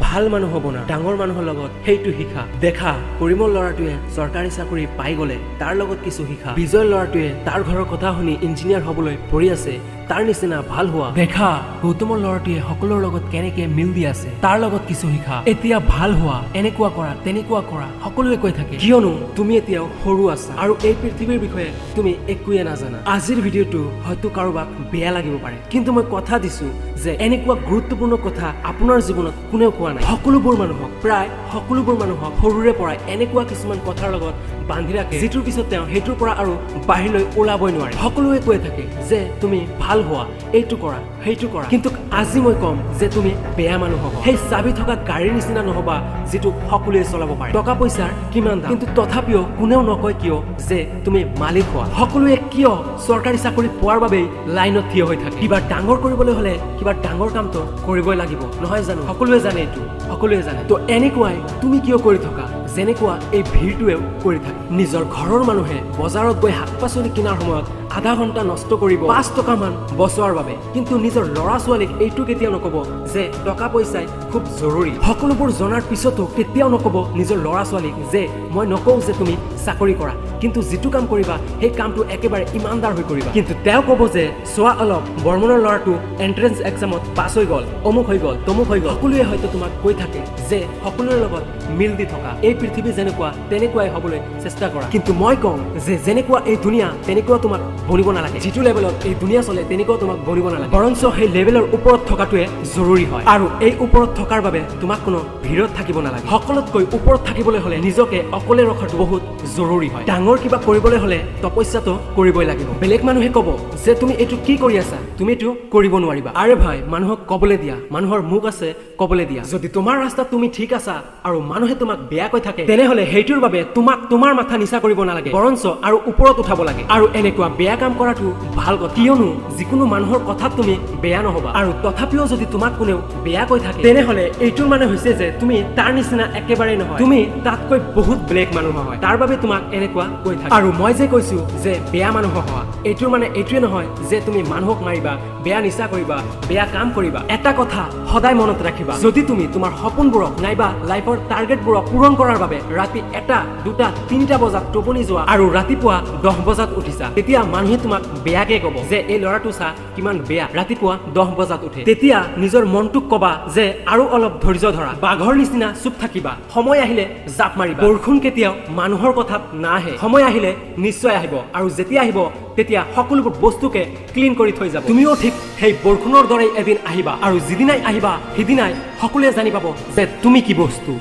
ভাল মানুহ হ'ব না ডাঙৰ মানুহৰ লগত সেইটো শিকা দেখা পৰিমল ল'ৰাটোৱে চৰকাৰী চাকৰি পাই গ'লে তাৰ লগত কিছু শিকা বিজয় ল'ৰাটোৱে তাৰ ঘৰৰ কথা শুনি ইঞ্জিনিয়াৰ হ'বলৈ পৰি আছে তাৰ নিচিনা ভাল হোৱা দেখা গৌতমৰ ল'ৰাটোৱে সকলোৰ লগত কেনেকে মিল দি আছে তাৰ লগত কিছু শিকা এতিয়া ভাল হোৱা এনেকুৱা কৰা তেনেকুৱা কৰা সকলোৱে কৈ থাকে কিয়নো তুমি এতিয়াও সৰু আছা আৰু এই পৃথিৱীৰ বিষয়ে তুমি একোৱে নাজানা আজিৰ ভিডিঅ'টো হয়তো কাৰোবাক বেয়া লাগিব পাৰে কিন্তু মই কথা দিছো যে এনেকুৱা গুৰুত্বপূৰ্ণ কথা আপোনাৰ জীৱনত কোনেও কোৱা নাই সকলোবোৰ মানুহক প্ৰায় সকলোবোৰ মানুহক সৰুৰে পৰাই এনেকুৱা কিছুমান কথাৰ লগত বান্ধি ৰাখে যিটোৰ পিছত তেওঁ সেইটোৰ পৰা আৰু বাহিৰলৈ ওলাবই নোৱাৰে সকলোৱে কৈ থাকে যে তুমি ভাল হোৱা এইটো কৰা সেইটো কৰা কিন্তু আজি মই কম যে তুমি বেয়া মানুহ হ'ব সেই চাবি থকা গাড়ীৰ নিচিনা নহবা যিটো সকলোৱে চলাব পাৰে টকা পইচাৰ কিমান দাম কিন্তু তথাপিও কোনেও নকয় কিয় যে তুমি মালিক হোৱা সকলোৱে কিয় চৰকাৰী চাকৰি পোৱাৰ বাবেই লাইনত থিয় হৈ থাকে কিবা ডাঙৰ কৰিবলৈ হলে কিবা ডাঙৰ কামটো কৰিবই লাগিব নহয় জানো সকলোৱে জানে এইটো সকলোৱে জানে তো এনেকুৱাই তুমি কিয় কৰি থকা যেনেকুৱা এই ভিৰটোৱেও কৰি থাকে নিজৰ ঘৰৰ মানুহে বজাৰত গৈ শাক পাচলি কিনাৰ সময়ত আধা ঘণ্টা নষ্ট কৰিব 5 টকা মান বচোৱাৰ বাবে কিন্তু নিজৰ ল'ৰা ছোৱালীক এইটো কেতিয়াও নকব যে টকা পইচাই খুব জৰুৰী সকলোবোৰ জনাৰ পিছতো কেতিয়াও নকব নিজৰ ল'ৰা ছোৱালীক যে মই নকওঁ যে তুমি চাকৰি কৰা কিন্তু যিটো কাম কৰিবা সেই কামটো একেবাৰে ইমানদাৰ হৈ কৰিবা কিন্তু তেওঁ ক'ব যে চোৱা অলপ বৰ্মনৰ ল'ৰাটো এন্ট্ৰেন্স এক্সামত পাছ হৈ গ'ল অমুক হৈ গ'ল তমুক হৈ গ'ল সকলোৱে হয়তো তোমাক কৈ থাকে যে সকলোৰে লগত মিল দি থকা এই পৃথিৱী যেনেকুৱা তেনেকুৱাই হ'বলৈ চেষ্টা কৰা কিন্তু মই কওঁ যে যেনেকুৱা এই দুনিয়া তেনেকুৱা তোমাক বনিব নালাগে যিটো লেভেলত এই দুনিয়া চলে তেনেকুৱা তোমাক বনিব নালাগে বৰঞ্চ সেই লেভেলৰ ওপৰত থকাটোৱে জৰুৰী হয় আৰু এই ওপৰত থকাৰ বাবে তোমাক কোনো ভিৰত থাকিব নালাগে সকলোতকৈ ওপৰত থাকিবলৈ হলে নিজকে অকলে ৰখাটো বহুত জৰুৰী হয় ডাঙৰ কিবা কৰিবলৈ হলে তপস্যাটো কৰিবই লাগিব বেলেগ মানুহে ক'ব যে তুমি এইটো কি কৰি আছা তুমি এইটো কৰিব নোৱাৰিবা আৰে ভাই মানুহক ক'বলৈ দিয়া মানুহৰ মুখ আছে ক'বলৈ দিয়া যদি তোমাৰ ৰাস্তাত তুমি ঠিক আছা আৰু মানুহে তোমাক বেয়া কৈ থাকে তেনেহলে সেইটোৰ বাবে তোমাক তোমাৰ মাথা নিচা কৰিব নালাগে বৰঞ্চ আৰু ওপৰত উঠাব লাগে আৰু এনেকুৱা বেয়া কাম কৰাটো ভাল কথা কিয়নো যিকোনো মানুহৰ কথাত তুমি বেয়া নহবা আৰু তথাপিও যদি তোমাক কোনেও বেয়া কৈ থাকে তেনেহলে এইটোৰ মানে হৈছে যে তুমি তাৰ নিচিনা একেবাৰে নহয় তুমি তাতকৈ বহুত বেলেগ মানুহ হয় তাৰ বাবে তোমাক এনেকুৱা কৈ থাকে আৰু মই যে কৈছো যে বেয়া মানুহ হোৱা এইটোৰ মানে এইটোৱে নহয় যে তুমি মানুহক মাৰিবা বেয়া নিচা কৰিবা বেয়া কাম কৰিবা এটা কথা সদায় মনত ৰাখিবা যদি তুমি তোমাৰ সপোনবোৰক নাইবা লাইফৰ টাৰ্গেটবোৰক পূৰণ কৰাৰ বাবে ৰাতি 1টা 2টা 3টা বজাত টোপনি যোৱা আৰু ৰাতিপুৱা 10 বজাত উঠিছা তেতিয়া মানুহে তোমাক বেয়াকে ক'ব যে এই ল'ৰাটো চা কিমান বেয়া ৰাতিপুৱা 10 বজাত উঠে তেতিয়া নিজৰ মনটোক ক'বা যে আৰু অলপ ধৈৰ্য ধৰা বাঘৰ নিচিনা চুপ থাকিবা সময় আহিলে জাপ মাৰিবা বৰষুণ কেতিয়াও মানুহৰ কথাত নাহে সময় আহিলে নিশ্চয় আহিব আৰু যেতিয়া আহিব তেতিয়া সকলোবোৰ বস্তুকে ক্লিন কৰি থৈ যাব তুমিও ঠিক সেই বৰষুণৰ দৰে এদিন আহিবা আৰু যিদিনাই আহিবা সিদিনাই সকলোৱে জানি পাব যে তুমি কি বস্তু